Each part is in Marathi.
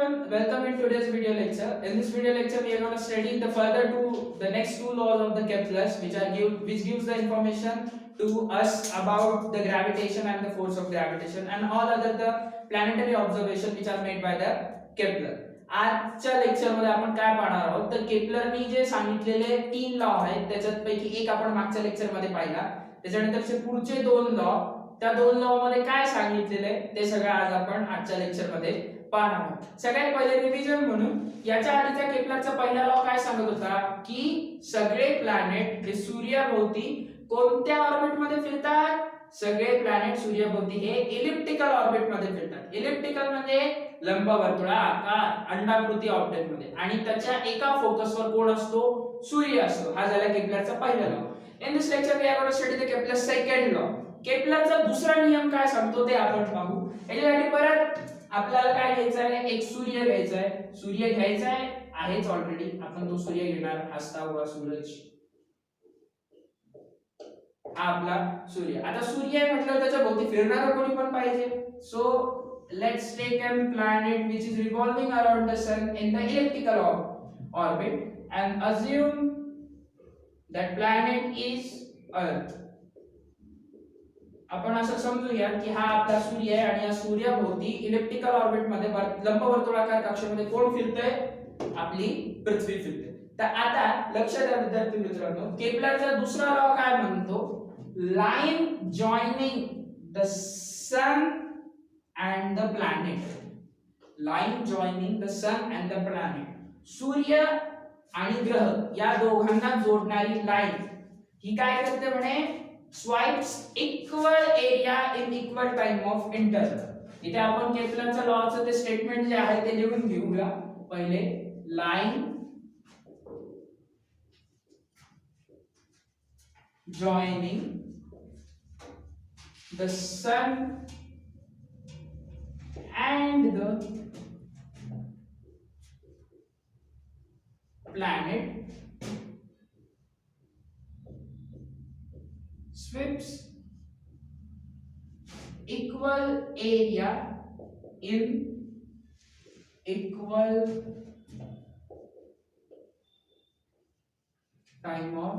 everyone, welcome in today's video lecture. In this video lecture, we are going to study the next two laws of the Kepler's, which gives the information to us about the gravitation and the force of gravitation and all other the planetary observation which are made by the Kepler. आजच्या लेक्चर मध्ये आपण काय पाहणार आहोत तर केपलरनी जे सांगितलेले तीन लॉ आहेत त्याच्यापैकी एक आपण मागच्या लेक्चर मध्ये पाहिला. त्याच्यानंतरचे पुढचे दोन लॉ, त्या दोन लॉ मध्ये काय सांगितलेले ते सगळं आज आपण आजच्या लेक्चर मध्ये पाहणार आहोत. सगळ्यात पहिले रिव्हिजन म्हणून याच्या आधीचा केपलरचा पहिला लॉ काय सांगत होता की सगळे प्लॅनेट हे सूर्याभोवती कोणत्या ऑर्बिट मध्ये फिरतात. सगळे प्लॅनेट सूर्याभोवती हे इलिप्टिकल ऑर्बिट मध्ये फिरतात. इलिप्टिकल म्हणजे लंबवर्तुळाकार अंडाकृती ऑर्बिट मध्ये आणि त्याच्या एका फोकसवर कोण असतो, सूर्य असतो. हा झाला केपलरचा पहिला law. In this lecture we are going to study the Kepler's second law. केपलरचा दुसरा नियम काय सांगतो ते आपण पाहू. याच्यासाठी परत आपल्याला काय घ्यायचं आहे, एक सूर्य घ्यायचा आहे. सूर्य घ्यायचा आहेच ऑलरेडी, आपण तो सूर्य घेणार. हसता हुआ सूरज हा आपला सूर्य. आता सूर्य आहे म्हटलं त्याच्या भोवती फिरणारं कोणी पण पाहिजे. So let's take a planet which is revolving around the sun in the elliptical orbit and assume that planet is earth. आपण असं समजूया की हा आपला सूर्य आहे आणि या सूर्याभोवती इलिप्टिकल ऑर्बिट मध्ये लंबवर्तुळाकार कक्षेमध्ये कोण फिरतंय, आपली पृथ्वी फिरते. तर आता लक्षात द्या विद्यार्थी मित्रांनो, केपलरचा दुसरा लॉ काय म्हणतो, line joining the sun and the planet. Line joining the sun and the planet. सूर्य आणि ग्रह या दोघांना जोडणारी लाईन ही काय करते म्हणे, swipes equal area in equal time of interval. इथे आपण केपलरच्या लॉचं ते स्टेटमेंट जे आहे ते लिहून घेऊया. पहिले line joining the sun and the planet sweeps equal area in equal time of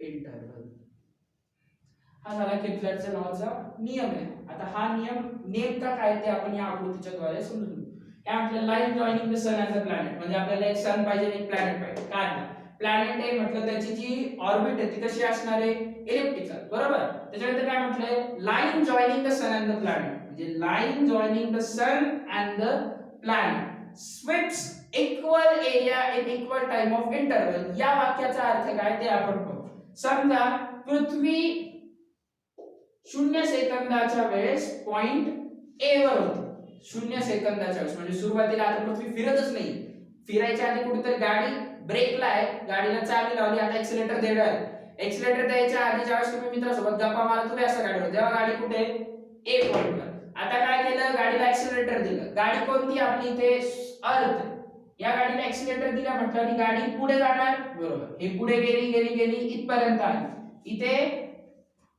interval. हा झाला केपलरच्या लॉचा नियम आहे. आता हा नियम नेमका काय ते आपण या आकृतीच्या द्वारे समजून घेऊ. काय म्हटलं, line joining the sun and the planet. म्हणजे आपल्याला एक सन पाहिजे एक प्लॅनेट पाहिजे. काय प्लॅनेट आहे म्हटलं त्याची जी ऑर्बिट आहे ती कशी असणार आहे, इलिप्टिकल, बरोबर. त्याच्यानंतर काय म्हटलंय, line joining the sun and the planet. म्हणजे line joining the sun and the planet sweeps equal area in equal time of interval. या वाक्याचा अर्थ काय ते आपण पाहू. समजा पृथ्वी 0 सेकंदाच्या वेळेस पॉइंट ए वर होती. 0 सेकंदाच्या वेळेस म्हणजे सुरुवातीला आता पृथ्वी फिरतच नाही. फिरायच्या आधी कुठेतरी गाडी ब्रेकला आहे, गाडीला चाबी लावली, आता एक्सिलेटर द्यायला आहे. एक्सिलेटर द्यायच्या आधी ज्यावेळेस तुम्ही मित्रासोबत गप्पा मारत तुम्ही असं गाडीवर, जेव्हा गाडी कुठे ए पॉइंटवर. आता काय केलं, गाडीला एक्सिलेटर दिलं. गाडी कोणती आपली, इथे अर्थ. या गाडीला एक्सिलेटर दिला म्हटलं आणि गाडी पुढे जाणार, बरोबर. हे पुढे गेली गेली गेली इथपर्यंत आली. इथे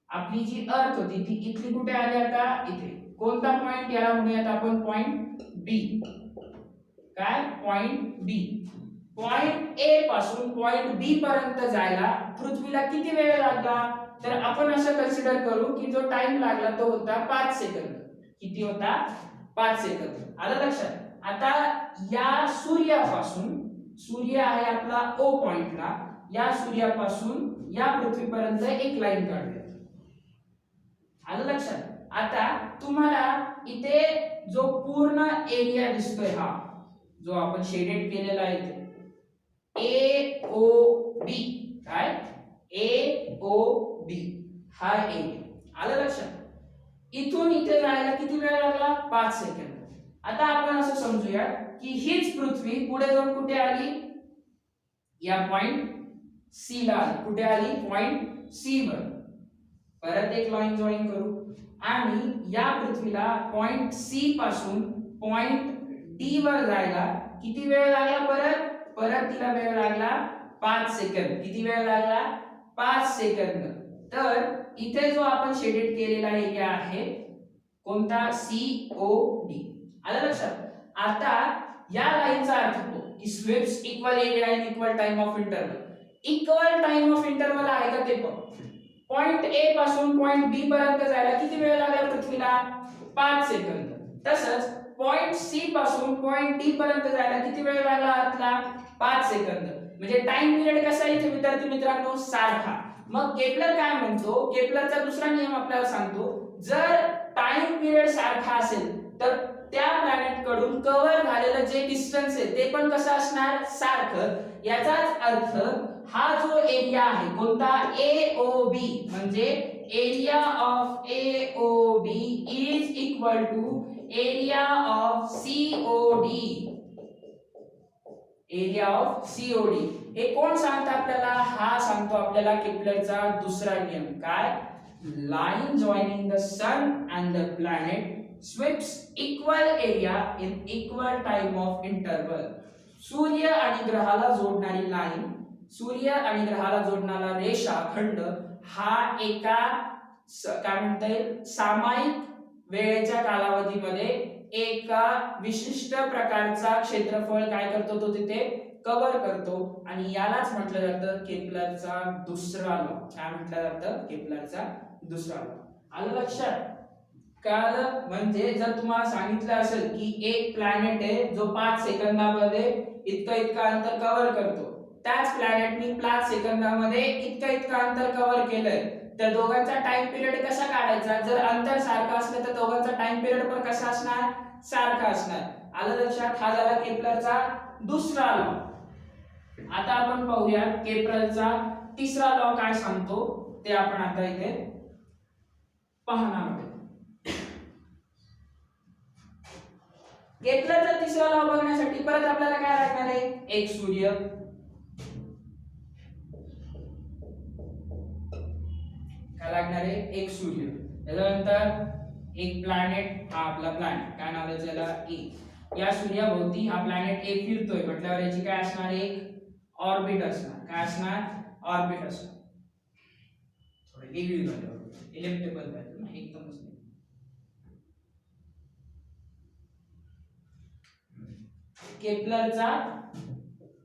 आपली जी अर्थ होती ती इथली कुठे आली, आता इथे. कोणता पॉइंट, याला म्हणूयात आपण पॉइंट बी. काय, पॉइंट बी. पॉइंट ए पासून पॉइंट बी पर्यंत जायला पृथ्वीला किती वेळ लागला, तर आपण असं कन्सिडर करू की जो टाइम लागला तो होता 5 सेकंद. किती होता, 5 सेकंद. आलं लक्षात. आता या सूर्यापासून, सूर्य आहे आपला ओ पॉइंटला, या सूर्यापासून या पृथ्वीपर्यंत एक लाईन काढूया. आलं लक्षात. आता तुम्हाला इथे जो पूर्ण एरिया दिसतोय, हा जो आपण शेडेड केलेला आहे इथे, ए ओ बी. काय, ए ओ बी हा एरिया. आलं लक्षात. इथून इथे जायला किती वेळ लागला, 5 सेकंद. आता आपण असं समजूया की हीच पृथ्वी पुढे जाऊन कुठे आली, या पॉइंट सी ला आली. कुठे आली, पॉइंट सी वर. परत एक लाईन जॉइन करू आणि या पृथ्वीला पॉइंट सी पासून पॉइंट डी वर जायला किती वेळ लागला, परत तिला वेळ लागला 5 सेकंद. किती वेळ लागला, 5 सेकंद. तर इथे जो आपण शेडेड केलेला एरिया आहे कोणता, सी ओ डी. आलं लक्षात. आता या लाईनचा अर्थ तो की sweeps equal area in equal time of interval. Equal time of interval आहे का ते पण. पॉइंट ए पासून पॉइंट बी पर्यंत जायला किती वेळ लागला पृथ्वीला? 5 सेकंद. तसंच पॉइंट सी पासून पॉइंट डी पर्यंत जायला किती वेळ लागला अर्थला? 5 सेकंद. म्हणजे टाइम पिरियड कसा आहे इथे विद्यार्थी मित्रांनो? सारखा. मग केपलर काय म्हणतो? केपलरचा दुसरा नियम आपल्याला सांगतो, जर टाइम पिरियड सारखा असेल तर त्या प्लॅनेट कडून कव्हर झालेलं जे डिस्टन्स आहे ते पण कसं असणार? सारखं. याचाच अर्थ हा जो एरिया आहे कोणता? AOB म्हणजे area of AOB is equal to area of COD. Area of COD हे कोण सांगतं आपल्याला? हा सांगतो आपल्याला केपलरचा दुसरा नियम. काय? Line joining the sun and the planet sweeps equal area in equal time of interval. सूर्य आणि ग्रहाला जोडणारी लाईन, सूर्य आणि ग्रहाला जोडणारा रेषाखंड हा एका काय म्हणता येईल सामायिक वेळेच्या कालावधीमध्ये एका विशिष्ट प्रकारचा क्षेत्रफळ काय करतो? तो तिथे कव्हर करतो. आणि यालाच म्हटलं जातं केपलरचा दुसरा लॉ. काय म्हटलं जातं? केपलरचा दुसरा लॉ. आलं लक्षात? कळलं? म्हणजे जर तुम्हाला सांगितलं असेल की एक प्लॅनेट आहे जो 5 सेकंदामध्ये इतकं अंतर कव्हर करतो, त्याच प्लॅनेटनी 5 सेकंदामध्ये इतकं अंतर कव्हर केलंय, तर दोघांचा टाइम पिरियड कसा काढायचा? जर अंतर सारखं असलं तर दोघांचा टाइम पिरियड पण कसा असणार? सारखा असणार. आलं लक्षात? हा झाला केपलरचा दुसरा लॉ. आता आपण पाहूया केपलरचा तिसरा लॉ काय सांगतो ते आपण आता इथे पाहणार आहोत. केपलरचा तिसरा लॉ बघण्यासाठी परत आपल्याला काय लागणार आहे? एक सूर्य, काय लागणार आहे? एक सूर्य. त्याच्यानंतर एक प्लॅनेट, हा आपला प्लॅनेट काय नाव आहे त्याला? ए. या सूर्याभोवती हा प्लॅनेट ए फिरतोय म्हटल्यावर याची काय असणार? एक ऑर्बिट असणार. काय असणार? ऑर्बिट असणार. थोडी वेगळी झाली, इलेक्ट्रिकल पाहिजे ना, एकदमच नाही. केपलरचा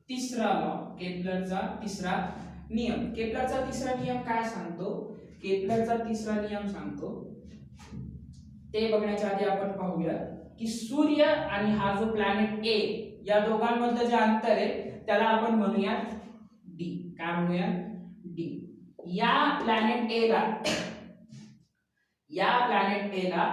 तिसरा लॉ, केपलरचा तिसरा नियम. केपलरचा तिसरा नियम काय सांगतो? केपलरचा तिसरा नियम सांगतो ते बघण्याच्या आधी आपण पाहूया की सूर्य आणि हा जो प्लॅनेट ए या दोघांमधलं जे अंतर आहे त्याला आपण म्हणूया डी. काय म्हणूया? डी. या प्लॅनेट ए ला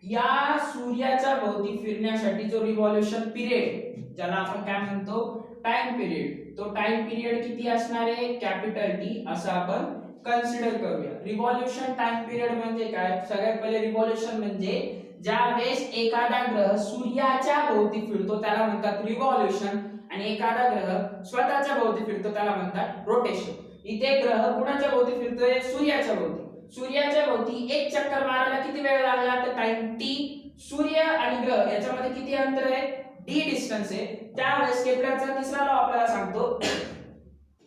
या सूर्याच्या भोवती फिरण्यासाठी जो रिव्हॉल्यूशन पिरियड, ज्याला आपण काय म्हणतो? टाइम पिरियड, तो टाइम पिरियड किती असणार आहे? कॅपिटल टी असं आपण कन्सिडर करूया. रिव्हॉल्यूशन टाइम पिरियड म्हणजे काय? सगळ्यात पहिले रिव्हॉल्यूशन म्हणजे ज्या वेळेस एखादा ग्रह सूर्याच्या भोवती फिरतो त्याला म्हणतात रिव्हॉल्यूशन, आणि एखादा ग्रह स्वतःच्या भोवती फिरतो त्याला म्हणतात रोटेशन. इथे ग्रह कुणाच्या भोवती फिरतोय? सूर्याच्या भोवती. सूर्याच्या भोवती एक चक्कर मारायला किती वेळ लागला? तर टाइम टी. सूर्य आणि ग्रह याच्यामध्ये किती अंतर आहे? डी डिस्टन्स आहे. त्यावेळेस केपलरचा तिसरा लॉ आपल्याला सांगतो,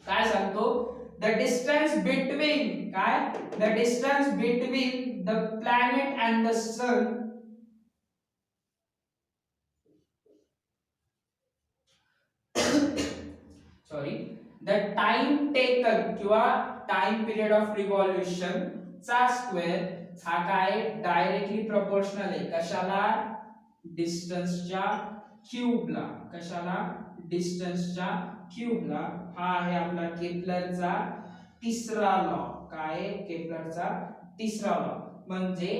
काय सांगतो? द डिस्टन्स बिटवीन, काय? The distance between the planet and the sun the time taken किंवा टाइम पिरियड ऑफ रिव्हॉल्यूशन चा स्क्वेअर हा काय? डायरेक्टली प्रोपोर्शनल आहे. कशाला? डिस्टन्सच्या क्यूबला. कशाला? डिस्टन्सच्या क्यूबला. हा आहे आपला केपलरचा तिसरा लॉ. काय? केपलरचा तिसरा लॉ. म्हणजे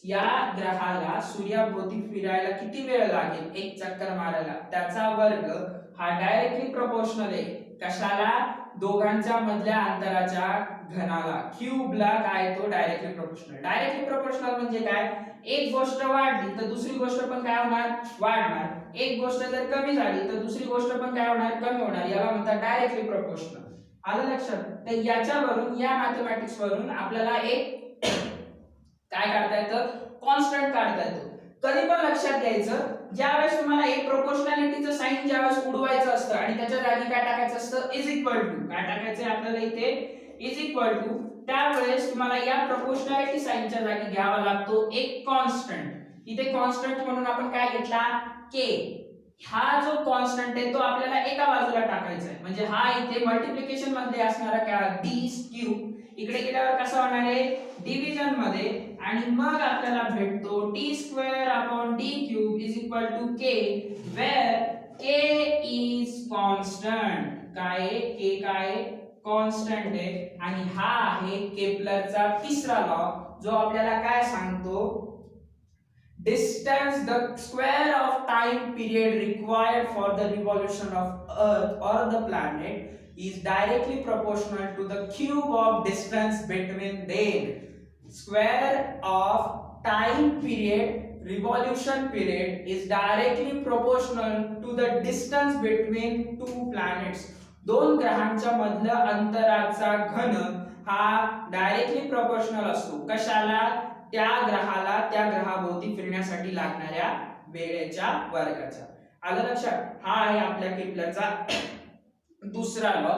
या ग्रहाला सूर्याभोवती फिरायला किती वेळ लागेल एक चक्कर मारायला, त्याचा वर्ग हा डायरेक्टली प्रोपोर्शनल आहे. कशाला? दोघांच्या मधल्या अंतराच्या घनाला, क्यूबला. काय? तो डायरेक्टली प्रोपोर्शनल. डायरेक्टली प्रोपोर्शनल म्हणजे काय? एक गोष्ट वाढली तर दुसरी गोष्ट पण काय होणार? वाढणार. एक गोष्ट जर कमी झाली तर दुसरी गोष्ट पण काय होणार? कमी होणार. याला म्हणतात डायरेक्टली प्रोपोर्शनल. आलं लक्षात? तर याच्यावरून, या मॅथमॅटिक्स वरून आपल्याला एक काय काढता येतं? कॉन्स्टंट काढता येतो. कधी पण लक्षात घ्यायचं, ज्यावेळेस तुम्हाला एक प्रोपोर्शनॅलिटीचं साइन ज्यावेळेस उडवायचं असतं आणि त्याच्या जागी काय टाकायचं असतं? Is equal to. काय टाकायचं आहे आपल्याला इथे? Is equal to. त्यावेळेस तुम्हाला या प्रोपोर्शनॅलिटी साइनच्या जागी घ्यावा लागतो एक कॉन्स्टंट. इथे कॉन्स्टंट म्हणून आपण काय घेतला k. हा जो कॉन्स्टंट आहे तो आपल्याला एका बाजूला टाकायचा आहे, म्हणजे हा इथे मल्टिप्लिकेशन मध्ये असणारा काय d क्यूब इकडे गेल्यावर कसा होणार आहे डिव्हिजन मध्ये, आणि मग आपल्याला भेटतो t square upon d cube is equal to k, where k is constant. काय k काय कॉन्स्टंट आहे, आणि हा आहे केपलरचा तिसरा लॉ जो आपल्याला काय सांगतो distance, the square of time period required for the revolution of earth or the planet is directly proportional to the cube of distance between them. Square of time period revolution period is directly proportional to the distance between two planets. दोन ग्रहांच्या मधल्या अंतराचा घन हा डायरेक्टली प्रोपोर्शनल असतो कशाला, त्या ग्रहाला त्या ग्रहाभोवती फिरण्यासाठी लागणाऱ्या वेळेच्या वर्गाच्या. आलं लक्षात. हा आहे आपल्या केपलरचा दुसरा लॉ.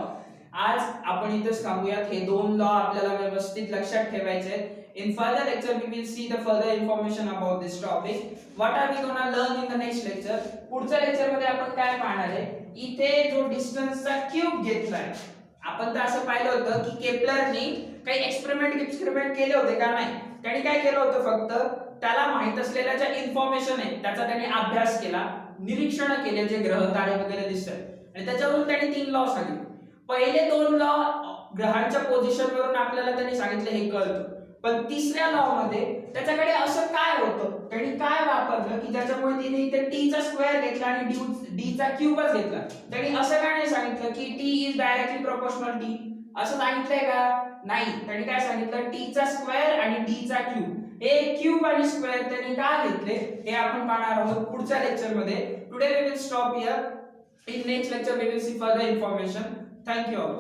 आज आपण इथेच थांबूयात. हे दोन लॉ आपल्याला व्यवस्थित लक्षात ठेवायचे आहेत. In further lecture we will see the further information about this topic. What are we gonna learn in the next lecture? पुढच्या लेक्चर मध्ये आपण काय पाहणार आहे, इथे जो डिस्टन्सचा क्यूब घेतलाय, आपण तर असं पाहिलं होतं की केपलरने काही एक्सपेरिमेंट केले होते का, नाही. त्यांनी काय केलं होतं, फक्त त्याला माहित असलेल्या ज्या इन्फॉर्मेशन आहे त्याचा त्यांनी अभ्यास केला, निरीक्षण केले जे ग्रह तारे वगैरे दिसतात, आणि त्याच्यावरून त्यांनी 3 लॉ सांगितले. पहिले 2 लॉ ग्रहांच्या पोझिशन वरून आपल्याला त्यांनी सांगितले हे कळतं, पण तिसऱ्या लॉ मध्ये त्याच्याकडे असं काय होतं, त्यांनी काय वापरलं की ज्याच्यामुळे तिने इथे t चा स्क्वेअर घेतला आणि d चा क्यूबच घेतला. त्यांनी असं काय नाही सांगितलं की t is directly proportional d, असं सांगितलंय का, नाही. त्यांनी काय सांगितलं t चा स्क्वेअर आणि d चा क्यूब, हे क्यूब आणि स्क्वेअर त्यांनी का घेतले हे आपण पाहणार आहोत पुढच्या लेक्चर मध्ये. Today we will stop here. In next lecture we will see further information. Thank you all.